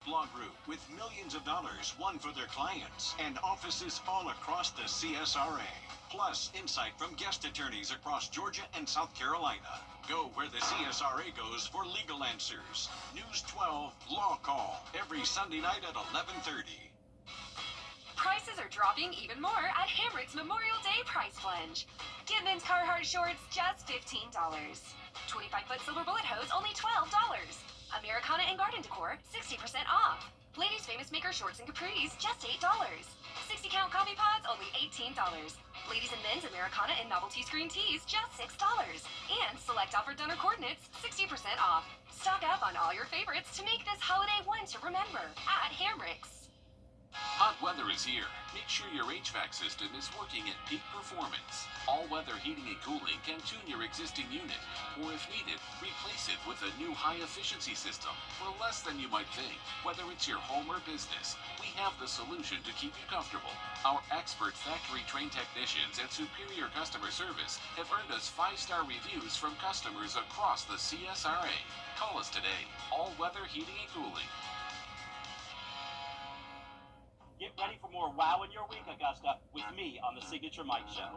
blog group with millions of dollars won for their clients and offices all across the CSRA. Plus, insight from guest attorneys across Georgia and South Carolina. Go where the CSRA goes for legal answers. News 12 Law Call every Sunday night at 11:30. Prices are dropping even more at Hamrick's Memorial Day price plunge. Get men's Carhartt shorts just $15. 25-foot silver bullet hose only $12. Americana and garden decor 60% off. Ladies Famous Maker shorts and capris just $8. 60-count coffee pods only $18. Ladies and men's Americana and novelty screen tees just $6. And select offer donor coordinates 60% off. Stock up on all your favorites to make this holiday one to remember at Hamrick's. Hot weather is here. Make sure your HVAC system is working at peak performance. All-weather heating and cooling can tune your existing unit, or if needed, replace it with a new high-efficiency system for less than you might think. Whether it's your home or business, we have the solution to keep you comfortable. Our expert factory-trained technicians and superior customer service have earned us 5-star reviews from customers across the CSRA. Call us today. All-weather heating and cooling. Get ready for more wow in your week, Augusta, with me on the Signature Mike Show.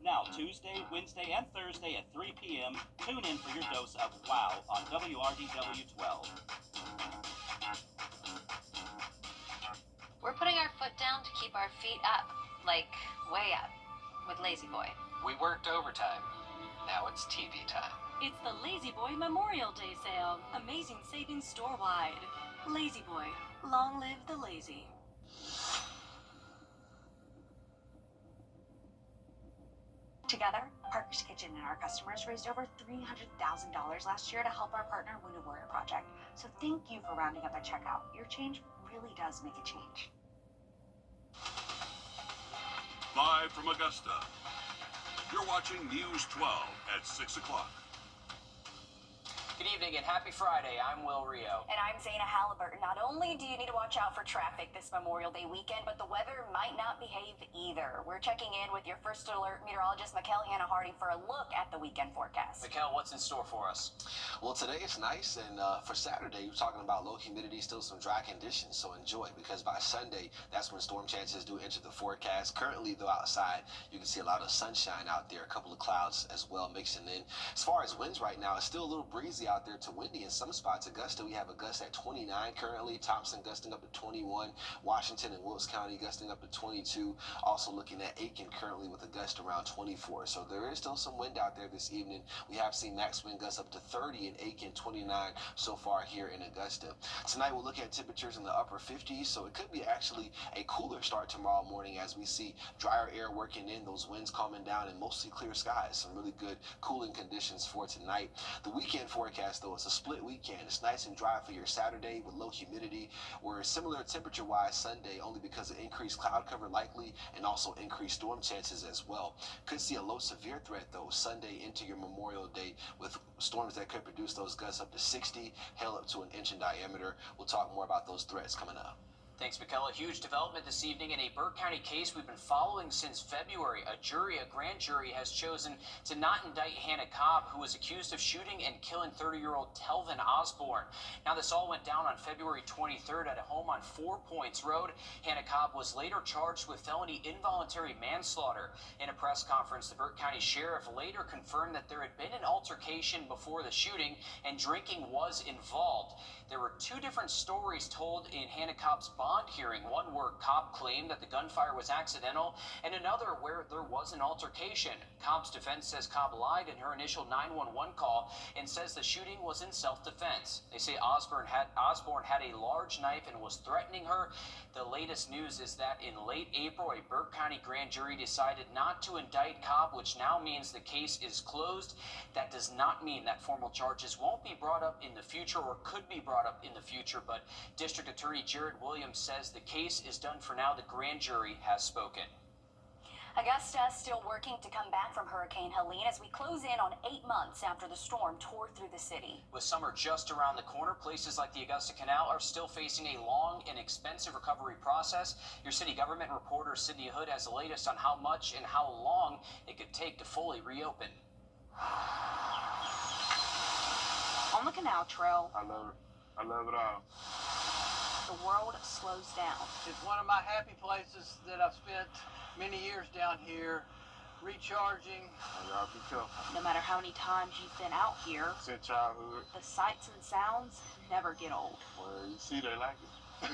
Now, Tuesday, Wednesday, and Thursday at 3 p.m., tune in for your dose of wow on WRDW 12. We're putting our foot down to keep our feet up, like way up, with Lazy Boy. We worked overtime. Now it's TV time. It's the Lazy Boy Memorial Day sale. Amazing savings store-wide. Lazy Boy. Long live the lazy. Together, Parker's Kitchen and our customers raised over $300,000 last year to help our partner Wounded Warrior Project. So thank you for rounding up at checkout. Your change really does make a change. Live from Augusta, you're watching News 12 at 6 o'clock. Good evening and happy Friday. I'm Will Rio. And I'm Zaina Halliburton. Not only do you need to watch out for traffic this Memorial Day weekend, but the weather might not behave either. We're checking in with your first alert meteorologist, Mikkel Hannah Harding, for a look at the weekend forecast. Mikkel, what's in store for us? Well, today it's nice, and for Saturday, we're talking about low humidity, still some dry conditions, so enjoy, because by Sunday, that's when storm chances do enter the forecast. Currently, though, outside, you can see a lot of sunshine out there, a couple of clouds as well mixing in. As far as winds right now, it's still a little breezy out there to windy in some spots. Augusta, we have a gust at 29 currently. Thompson gusting up to 21. Washington and Wilkes County gusting up to 22. Also looking at Aiken currently with a gust around 24. So there is still some wind out there this evening. We have seen max wind gusts up to 30 in Aiken, 29 so far here in Augusta. Tonight we'll look at temperatures in the upper 50s, so it could be actually a cooler start tomorrow morning as we see drier air working in, those winds calming down, and mostly clear skies. Some really good cooling conditions for tonight. The weekend forecast, though, it's a split weekend. It's nice and dry for your Saturday with low humidity. We're similar temperature-wise Sunday only because of increased cloud cover likely and also increased storm chances as well. Could see a low severe threat, though, Sunday into your Memorial Day with storms that could produce those gusts up to 60, hail up to an inch in diameter. We'll talk more about those threats coming up. Thanks, Mikkel. A huge development this evening in a Burke County case we've been following since February. A grand jury, has chosen to not indict Hannah Cobb, who was accused of shooting and killing 30-year-old Telvin Osborne. Now, this all went down on February 23rd at a home on 4 Points Road. Hannah Cobb was later charged with felony involuntary manslaughter. In a press conference, the Burke County Sheriff later confirmed that there had been an altercation before the shooting and drinking was involved. There were two different stories told in Hannah Cobb's bond hearing, one where Cobb claimed that the gunfire was accidental, and another where there was an altercation. Cobb's defense says Cobb lied in her initial 911 call and says the shooting was in self-defense. They say Osborne had a large knife and was threatening her. The latest news is that in late April, a Burke County grand jury decided not to indict Cobb, which now means the case is closed. That does not mean that formal charges won't be brought up in the future or could be brought up in the future, but District Attorney Jared Williams says the case is done for now. The grand jury has spoken. Augusta still working to come back from Hurricane Helene as we close in on 8 months after the storm tore through the city. With summer just around the corner, places like the Augusta Canal are still facing a long and expensive recovery process. Your city government reporter Sydney Hood has the latest on how much and how long it could take to fully reopen. On the Canal Trail, I love it all. slows down. It's one of my happy places that I've spent many years down here, recharging. Y'all be careful. No matter how many times you've been out here, Since childhood. the sights and sounds never get old. Well, you see, they like it.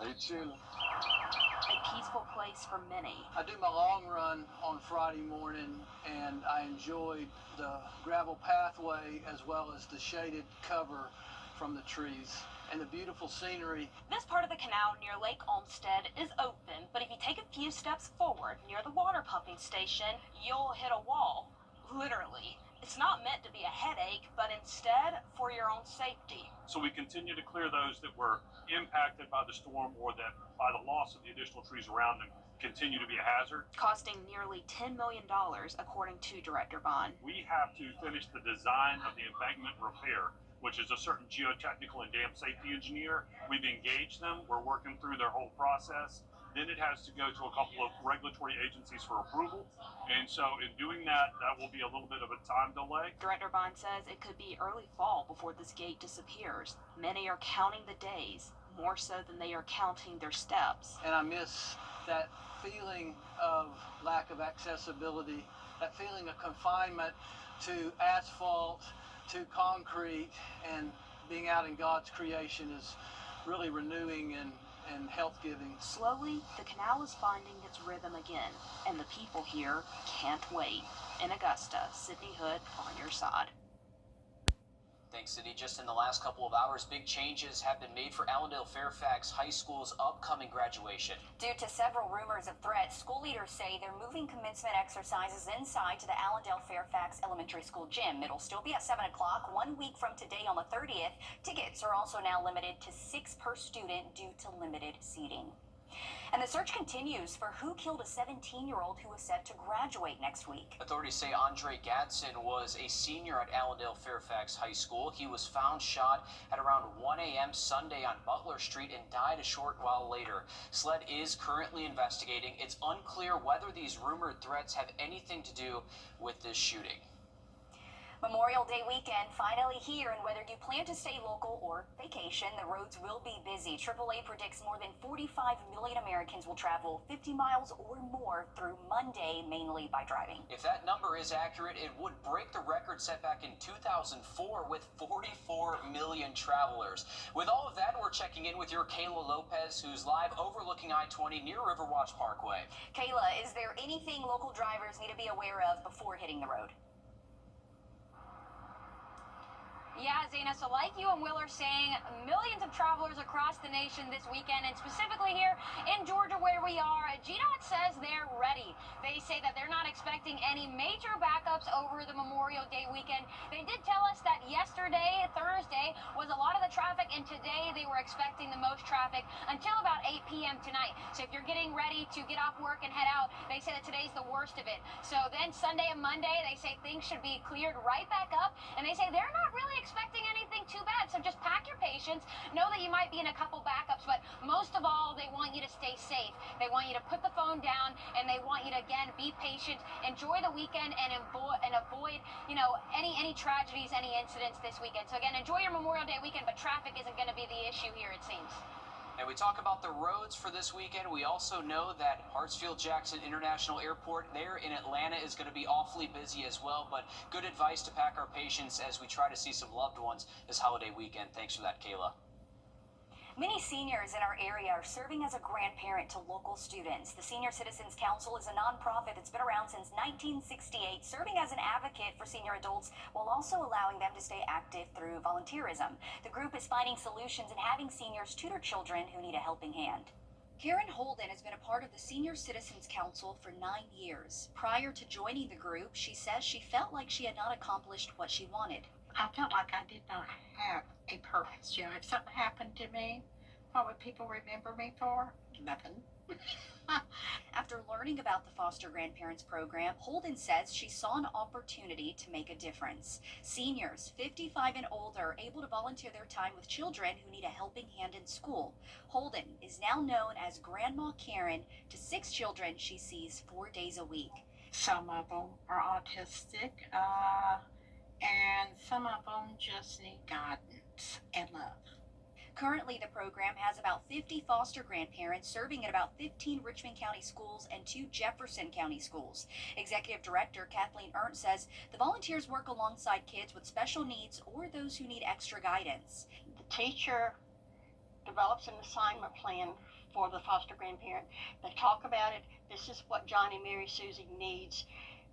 They chilling. A peaceful place for many. I do my long run on Friday morning, and I enjoyed the gravel pathway as well as the shaded cover from the trees and the beautiful scenery. This part of the canal near Lake Olmsted is open, but if you take a few steps forward near the water pumping station, you'll hit a wall. Literally. It's not meant to be a headache, but instead for your own safety. So we continue to clear those that were impacted by the storm or that by the loss of the additional trees around them continue to be a hazard. Costing nearly $10 million, according to Director Bond. We have to finish the design of the embankment repair, which is a certain geotechnical and dam safety engineer. We've engaged them. We're working through their whole process. Then it has to go to a couple of regulatory agencies for approval. And so in doing that, that will be a little bit of a time delay. Director Bond says it could be early fall before this gate disappears. Many are counting the days, more so than they are counting their steps. And I miss that feeling of lack of accessibility, that feeling of confinement to asphalt, to concrete, and being out in God's creation is really renewing and health-giving. Slowly, the canal is finding its rhythm again, and the people here can't wait. In Augusta, Sydney Hood on your side. Thanks, Cindy. Just in the last couple of hours, big changes have been made for Allendale Fairfax High School's upcoming graduation. Due to several rumors of threats, school leaders say they're moving commencement exercises inside to the Allendale Fairfax Elementary School gym. It'll still be at 7 o'clock 1 week from today on the 30th. Tickets are also now limited to 6 per student due to limited seating. And the search continues for who killed a 17-year-old who is set to graduate next week. Authorities say Andre Gadsden was a senior at Allendale Fairfax High School. He was found shot at around 1 a.m. Sunday on Butler Street and died a short while later. SLED is currently investigating. It's unclear whether these rumored threats have anything to do with this shooting. Memorial Day weekend finally here, and whether you plan to stay local or vacation, the roads will be busy. AAA predicts more than 45 million Americans will travel 50 miles or more through Monday, mainly by driving. If that number is accurate, it would break the record set back in 2004 with 44 million travelers. With all of that, we're checking in with your Kayla Lopez, who's live overlooking I-20 near Riverwatch Parkway. Kayla, is there anything local drivers need to be aware of before hitting the road? Yeah, Zena, so like you and Will are saying, millions of travelers across the nation this weekend, and specifically here in Georgia where we are, GDOT says they're ready. They say that they're not expecting any major backups over the Memorial Day weekend. They did tell us that yesterday, Thursday, was a lot of the traffic, and today they were expecting the most traffic until about 8 p.m. tonight. So if you're getting ready to get off work and head out, they say that today's the worst of it. So then Sunday and Monday, they say things should be cleared right back up, and they say they're not really expecting anything too bad, so just pack your patience. Know that you might be in a couple backups, but most of all, they want you to stay safe. They want you to put the phone down, and they want you to, again, be patient, enjoy the weekend, and avoid, any tragedies, any incidents this weekend. So again, enjoy your Memorial Day weekend, but traffic isn't going to be the issue here, it seems. And we talk about the roads for this weekend. We also know that Hartsfield-Jackson International Airport there in Atlanta is going to be awfully busy as well. But good advice to pack our patience as we try to see some loved ones this holiday weekend. Thanks for that, Kayla. Many seniors in our area are serving as a grandparent to local students. The Senior Citizens Council is a nonprofit that's been around since 1968, serving as an advocate for senior adults while also allowing them to stay active through volunteerism. The group is finding solutions and having seniors tutor children who need a helping hand. Karen Holden has been a part of the Senior Citizens Council for 9 years. Prior to joining the group, she says she felt like she had not accomplished what she wanted. I felt like I did not have a purpose. If something happened to me, what would people remember me for? Nothing. After learning about the Foster Grandparents Program, Holden says she saw an opportunity to make a difference. Seniors 55 and older are able to volunteer their time with children who need a helping hand in school. Holden is now known as Grandma Karen to 6 children she sees 4 days a week. Some of them are autistic, and some of them just need guidance and love. Currently, the program has about 50 foster grandparents serving at about 15 Richmond County schools and 2 Jefferson County schools. Executive Director Kathleen Ernst says the volunteers work alongside kids with special needs or those who need extra guidance. The teacher develops an assignment plan for the foster grandparent. They talk about it. This is what Johnny, Mary, Susie needs,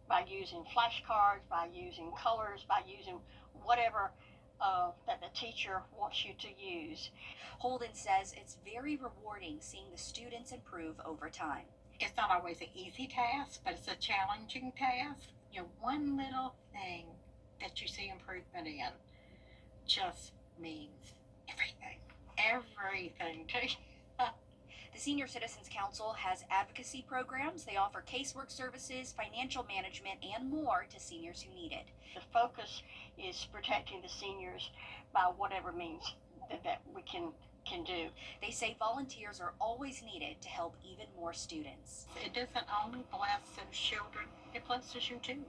by using flashcards, by using colors, by using whatever that the teacher wants you to use. Holden says it's very rewarding seeing the students improve over time. It's not always an easy task, but it's a challenging task. You know, one little thing that you see improvement in just means everything. Everything to you. The Senior Citizens Council has advocacy programs. They offer casework services, financial management, and more to seniors who need it. The focus is protecting the seniors by whatever means that we can do. They say volunteers are always needed to help even more students. It doesn't only bless those children, it blesses you too.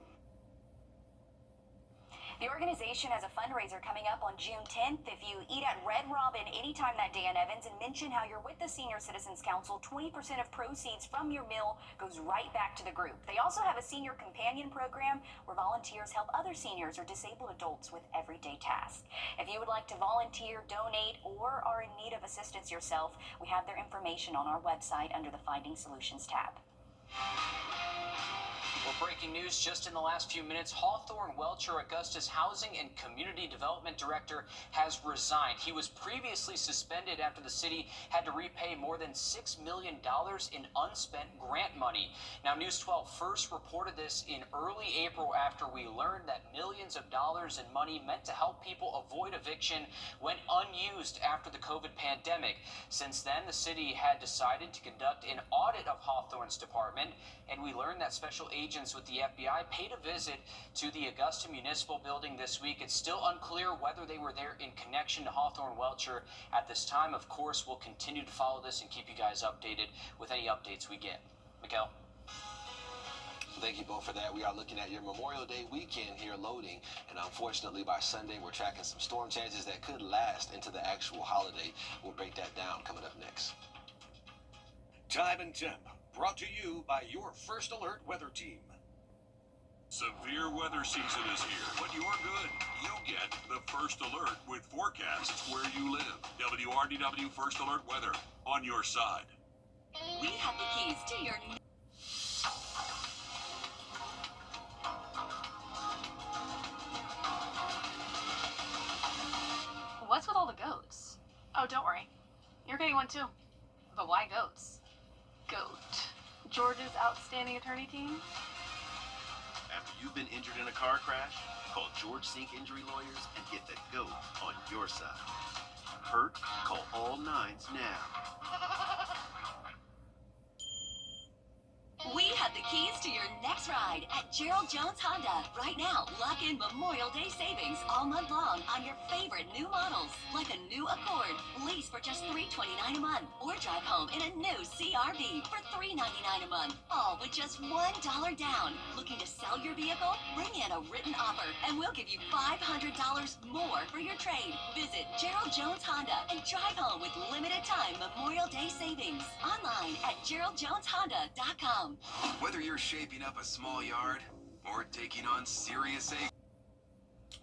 The organization has a fundraiser coming up on June 10th. If you eat at Red Robin anytime that day in Evans and mention how you're with the Senior Citizens Council, 20% of proceeds from your meal goes right back to the group. They also have a senior companion program where volunteers help other seniors or disabled adults with everyday tasks. If you would like to volunteer, donate, or are in need of assistance yourself, we have their information on our website under the Finding Solutions tab. Well, breaking news just in the last few minutes. Hawthorne Welcher, Augusta's Housing and Community Development Director, has resigned. He was previously suspended after the city had to repay more than $6 million in unspent grant money. Now, News 12 first reported this in early April after we learned that millions of dollars in money meant to help people avoid eviction went unused after the COVID pandemic. Since then, the city had decided to conduct an audit of Hawthorne's department, and we learned that special agents with the FBI paid a visit to the Augusta Municipal Building this week. It's still unclear whether they were there in connection to Hawthorne Welcher at this time. Of course, we'll continue to follow this and keep you guys updated with any updates we get. Miguel? Thank you both for that. We are looking at your Memorial Day weekend here loading, and unfortunately by Sunday we're tracking some storm chances that could last into the actual holiday. We'll break that down coming up next. Time and Temp, brought to you by your First Alert weather team. Severe weather season is here, but you're good. You get the First Alert with forecasts where you live. WRDW First Alert weather on your side. We have the keys to your... What's with all the goats? Oh, don't worry. You're getting one too. But why goats? Goat. Georgia's outstanding attorney team? After you've been injured in a car crash, call George Sink Injury Lawyers and get the GOAT on your side. Hurt? Call all nines now. We have the keys to your next ride at Gerald Jones Honda. Right now, lock in Memorial Day savings all month long on your favorite new models, like a new Accord, lease for just $329 a month, or drive home in a new CRV for $399 a month, all with just $1 down. Looking to sell your vehicle? Bring in a written offer, and we'll give you $500 more for your trade. Visit Gerald Jones Honda and drive home with limited time Memorial Day savings. Online at GeraldJonesHonda.com. Whether you're shaping up a small yard or taking on serious acres.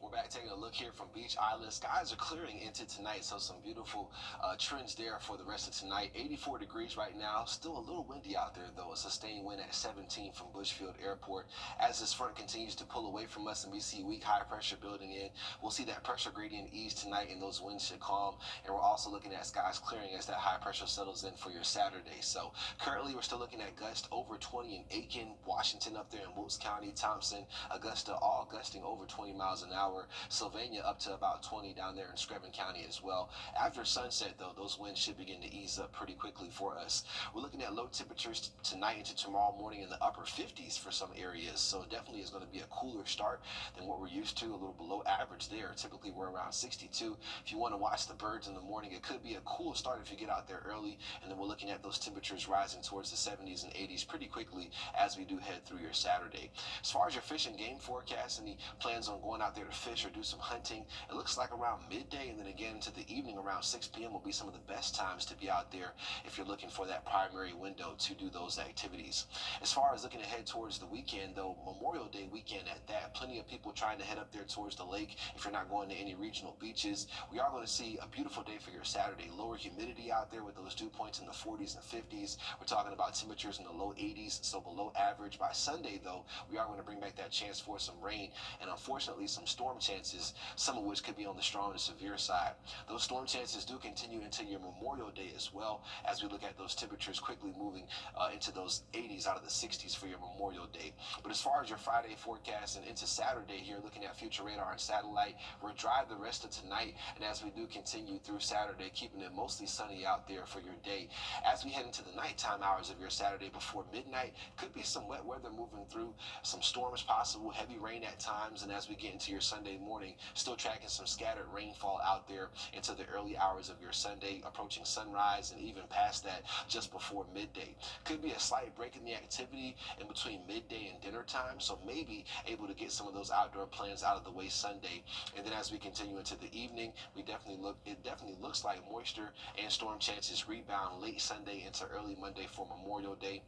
We're back taking a look here from Beach Island. Skies are clearing into tonight, so some beautiful trends there for the rest of tonight. 84 degrees right now. Still a little windy out there, though. A sustained wind at 17 from Bushfield Airport. As this front continues to pull away from us and we see weak high pressure building in, we'll see that pressure gradient ease tonight and those winds should calm. And we're also looking at skies clearing as that high pressure settles in for your Saturday. So currently we're still looking at gusts over 20 in Aiken, Washington up there in Wilkes County, Thompson, Augusta, all gusting over 20 miles an hour. Sylvania up to about 20 down there in Screven County as well. After sunset, though, those winds should begin to ease up pretty quickly for us. We're looking at low temperatures tonight into tomorrow morning in the upper 50s for some areas, so it definitely is going to be a cooler start than what we're used to, a little below average there. Typically, we're around 62. If you want to watch the birds in the morning, it could be a cool start if you get out there early, and then we're looking at those temperatures rising towards the 70s and 80s pretty quickly as we do head through your Saturday. As far as your fish and game forecast, any plans on going out there to fish or do some hunting. It looks like around midday and then again into the evening around 6 p.m. will be some of the best times to be out there if you're looking for that primary window to do those activities. As far as looking ahead towards the weekend, though, Memorial Day weekend at that, plenty of people trying to head up there towards the lake. If you're not going to any regional beaches, we are going to see a beautiful day for your Saturday. Lower humidity out there with those dew points in the 40s and 50s. We're talking about temperatures in the low 80s, so below average. By Sunday, though, we are going to bring back that chance for some rain and unfortunately some storm chances, some of which could be on the strong to severe side. Those storm chances do continue into your Memorial Day as well, as we look at those temperatures quickly moving into those 80s out of the 60s for your Memorial Day. But as far as your Friday forecast and into Saturday here, looking at future radar and satellite, we're dry the rest of tonight, and as we do continue through Saturday, keeping it mostly sunny out there for your day. As we head into the nighttime hours of your Saturday before midnight, could be some wet weather moving through, some storms possible, heavy rain at times, and as we get into your Sunday morning, still tracking some scattered rainfall out there into the early hours of your Sunday, approaching sunrise and even past that just before midday. Could be a slight break in the activity in between midday and dinner time, so maybe able to get some of those outdoor plans out of the way Sunday. And then as we continue into the evening, it definitely looks like moisture and storm chances rebound late Sunday into early Monday for Memorial Day.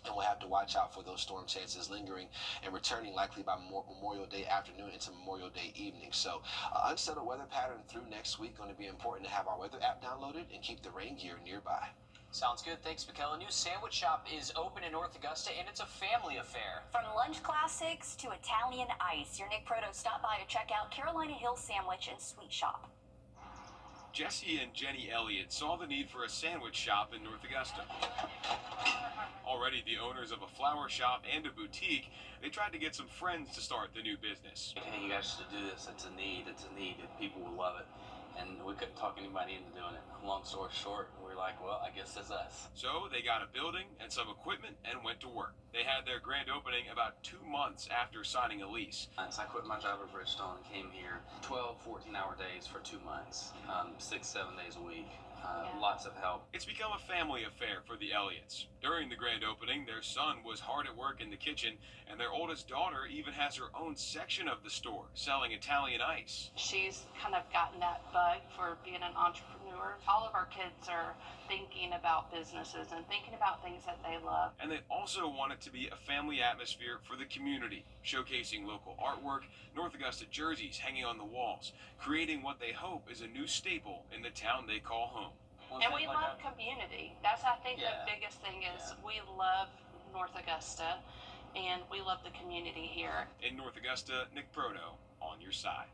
And we'll have to watch out for those storm chances lingering and returning likely by Memorial Day afternoon into Memorial Day evening. So unsettled weather pattern through next week. Going to be important to have our weather app downloaded and keep the rain gear nearby. Sounds good. Thanks, Mikel. A new sandwich shop is open in North Augusta, and it's a family affair. From lunch classics to Italian ice, your Nick Proto stopped by to check out Carolina Hill Sandwich and Sweet Shop. Jesse and Jenny Elliott saw the need for a sandwich shop in North Augusta. Already the owners of a flower shop and a boutique, they tried to get some friends to start the new business. Hey, you guys should do this. It's a need. People will love it. And we couldn't talk anybody into doing it. Long story short, we were like, well, I guess it's us. So they got a building and some equipment and went to work. They had their grand opening about 2 months after signing a lease. So I quit my job at Bridgestone and came here 12, 14-hour days for 2 months, 6, 7 days a week. Lots of help. It's become a family affair for the Elliots. During the grand opening, their son was hard at work in the kitchen, and their oldest daughter even has her own section of the store, selling Italian ice. She's kind of gotten that bug for being an entrepreneur. All of our kids are thinking about businesses and thinking about things that they love. And they also want it to be a family atmosphere for the community, showcasing local artwork, North Augusta jerseys hanging on the walls, creating what they hope is a new staple in the town they call home. And we love community. That's, I think, the biggest thing is we love North Augusta, and we love the community here. In North Augusta, Nick Proto, on your side.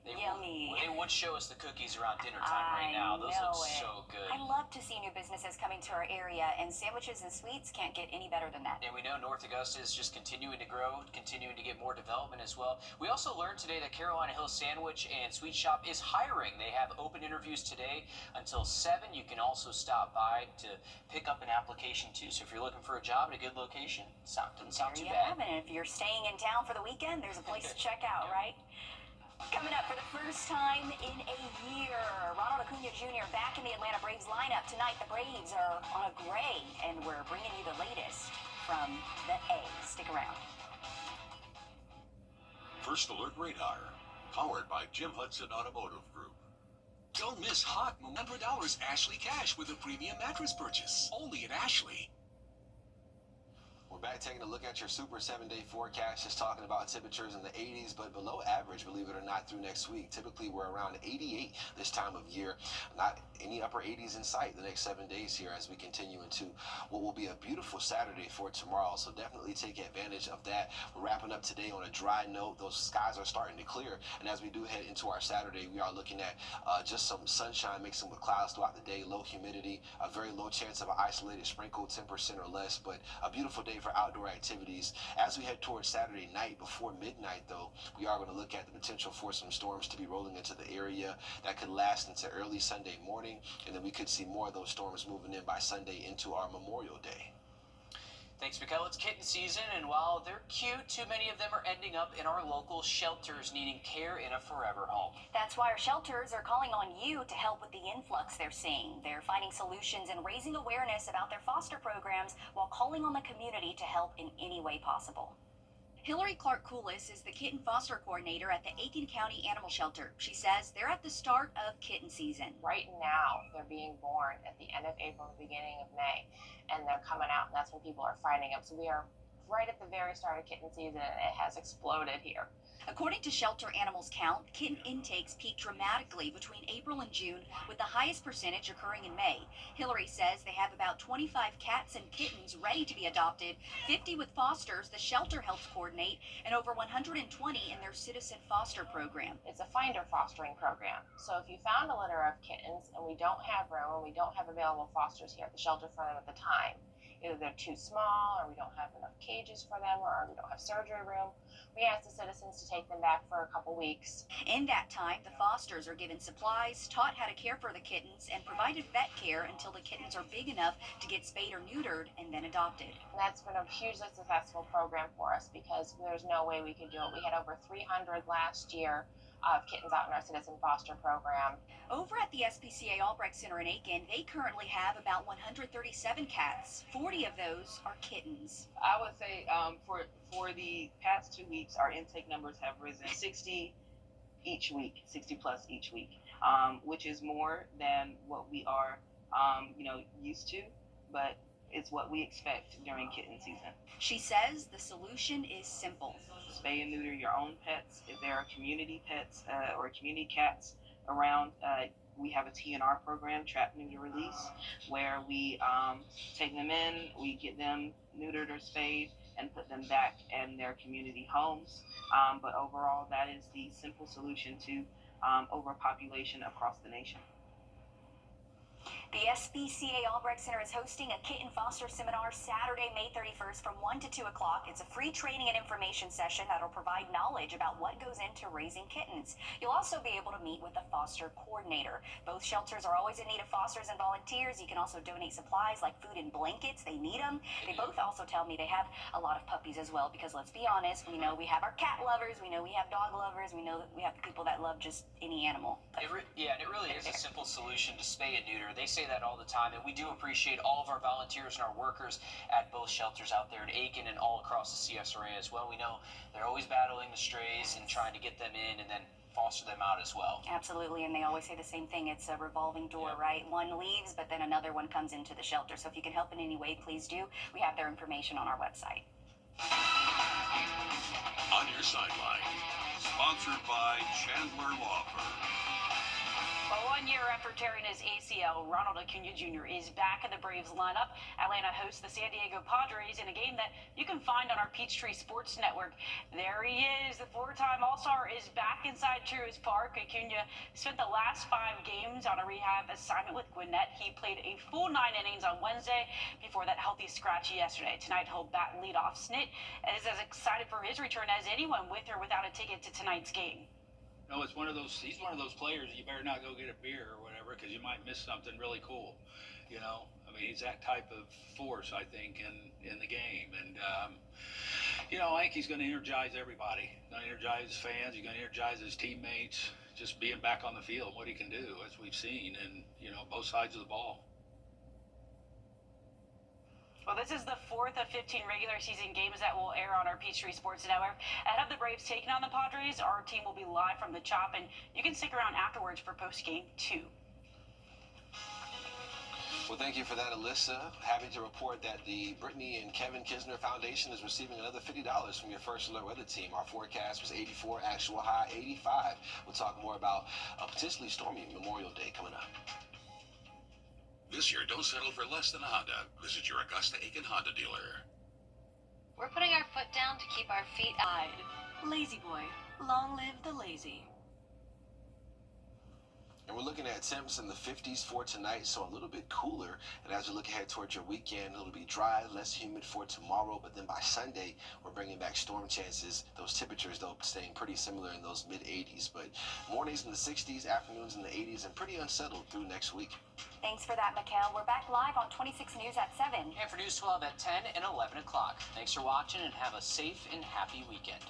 Yummy. They would show us the cookies around dinner time right now. Those look so good. I love to see new businesses coming to our area, and sandwiches and sweets can't get any better than that. And we know North Augusta is just continuing to grow, continuing to get more development as well. We also learned today that Carolina Hill Sandwich and Sweet Shop is hiring. They have open interviews today until 7. You can also stop by to pick up an application too. So if you're looking for a job at a good location, doesn't sound too bad. And if you're staying in town for the weekend, there's a place to check out, right? Coming up for the first time in a year, Ronald Acuna Jr. back in the Atlanta Braves lineup. Tonight, the Braves are on a gray, and we're bringing you the latest from the A. Stick around. First Alert Radar, powered by Jim Hudson Automotive Group. Don't miss hot $100 Ashley Cash with a premium mattress purchase. Only at Ashley. We're back taking a look at your super 7-day forecast, just talking about temperatures in the 80s, but below average, believe it or not, through next week. Typically, we're around 88 this time of year. Not any upper 80s in sight the next 7 days here as we continue into what will be a beautiful Saturday for tomorrow. So definitely take advantage of that. We're wrapping up today on a dry note. Those skies are starting to clear. And as we do head into our Saturday, we are looking at just some sunshine mixing with clouds throughout the day, low humidity, a very low chance of an isolated sprinkle, 10% or less, but a beautiful day for outdoor activities. As we head towards Saturday night before midnight, though, we are going to look at the potential for some storms to be rolling into the area that could last into early Sunday morning, and then we could see more of those storms moving in by Sunday into our Memorial Day. Thanks, Mikel. It's kitten season, and while they're cute, too many of them are ending up in our local shelters needing care in a forever home. That's why our shelters are calling on you to help with the influx they're seeing. They're finding solutions and raising awareness about their foster programs while calling on the community to help in any way possible. Hillary Clark-Coolis is the kitten foster coordinator at the Aiken County Animal Shelter. She says they're at the start of kitten season. Right now, they're being born at the end of April, the beginning of May, and they're coming out, and that's when people are finding them. So we are right at the very start of kitten season, and it has exploded here. According to Shelter Animals Count, kitten intakes peak dramatically between April and June, with the highest percentage occurring in May. Hillary says they have about 25 cats and kittens ready to be adopted, 50 with fosters the shelter helps coordinate, and over 120 in their citizen foster program. It's a finder fostering program. So if you found a litter of kittens and we don't have room, and we don't have available fosters here at the shelter for them at the time, either they're too small, or we don't have enough cages for them, or we don't have surgery room, we ask the citizens to take them back for a couple weeks. In that time, the fosters are given supplies, taught how to care for the kittens, and provided vet care until the kittens are big enough to get spayed or neutered and then adopted. And that's been a hugely successful program for us because there's no way we could do it. We had over 300 last year of kittens out in our citizen foster program. Over at the SPCA Albrecht Center in Aiken, they currently have about 137 cats. 40 of those are kittens. I would say for the past 2 weeks, our intake numbers have risen 60 each week, 60 plus each week, which is more than what we are, used to, but it's what we expect during kitten season. She says the solution is simple. Spay and neuter your own pets. If there are community pets or community cats around, we have a TNR program, Trap, Neuter, Release, where we take them in, we get them neutered or spayed, and put them back in their community homes. But overall, that is the simple solution to overpopulation across the nation. The SPCA Albrecht Center is hosting a kitten foster seminar Saturday, May 31st from 1 to 2 o'clock. It's a free training and information session that'll provide knowledge about what goes into raising kittens. You'll also be able to meet with a foster coordinator. Both shelters are always in need of fosters and volunteers. You can also donate supplies like food and blankets. They need them. They both also tell me they have a lot of puppies as well because let's be honest, we know we have our cat lovers, we know we have dog lovers, we know that we have people that love just any animal. And it really is a simple solution to spay and neuter. They say that all the time, and we do appreciate all of our volunteers and our workers at both shelters out there in Aiken and all across the CSRA as well. We know they're always battling the strays and trying to get them in and then foster them out as well. Absolutely, and they always say the same thing. It's a revolving door, right? One leaves, but then another one comes into the shelter. So if you can help in any way, please do. We have their information on our website. On Your Sideline, sponsored by Chandler Law Firm. Well, 1 year after tearing his ACL, Ronald Acuna Jr. is back in the Braves lineup. Atlanta hosts the San Diego Padres in a game that you can find on our Peachtree Sports Network. There he is. The four-time All-Star is back inside Truist Park. Acuna spent the last 5 games on a rehab assignment with Gwinnett. He played a full 9 innings on Wednesday before that healthy scratch yesterday. Tonight, he'll bat leadoff. Snit is as excited for his return as anyone with or without a ticket to tonight's game. No, he's one of those players you better not go get a beer or whatever because you might miss something really cool. I mean, he's that type of force, I think, in the game. And, I think he's going to energize everybody. He's going to energize his fans. He's going to energize his teammates. Just being back on the field, what he can do, as we've seen, and, both sides of the ball. Well, this is the 4th of 15 regular season games that will air on our Peachtree Sports Network. Ahead of the Braves taking on the Padres, our team will be live from the Chop, and you can stick around afterwards for post-game 2. Well, thank you for that, Alyssa. Happy to report that the Brittany and Kevin Kisner Foundation is receiving another $50 from your First Alert Weather Team. Our forecast was 84, actual high 85. We'll talk more about a potentially stormy Memorial Day coming up. This year, don't settle for less than a Honda. Visit your Augusta Aiken Honda dealer. We're putting our foot down to keep our feet up. Lazy boy. Long live the lazy. And we're looking at temps in the 50s for tonight, so a little bit cooler. And as we look ahead towards your weekend, it'll be dry, less humid for tomorrow. But then by Sunday, we're bringing back storm chances. Those temperatures, though, staying pretty similar in those mid-80s. But mornings in the 60s, afternoons in the 80s, and pretty unsettled through next week. Thanks for that, Mikkel. We're back live on 26 News at 7. And for News 12 at 10 and 11 o'clock. Thanks for watching and have a safe and happy weekend.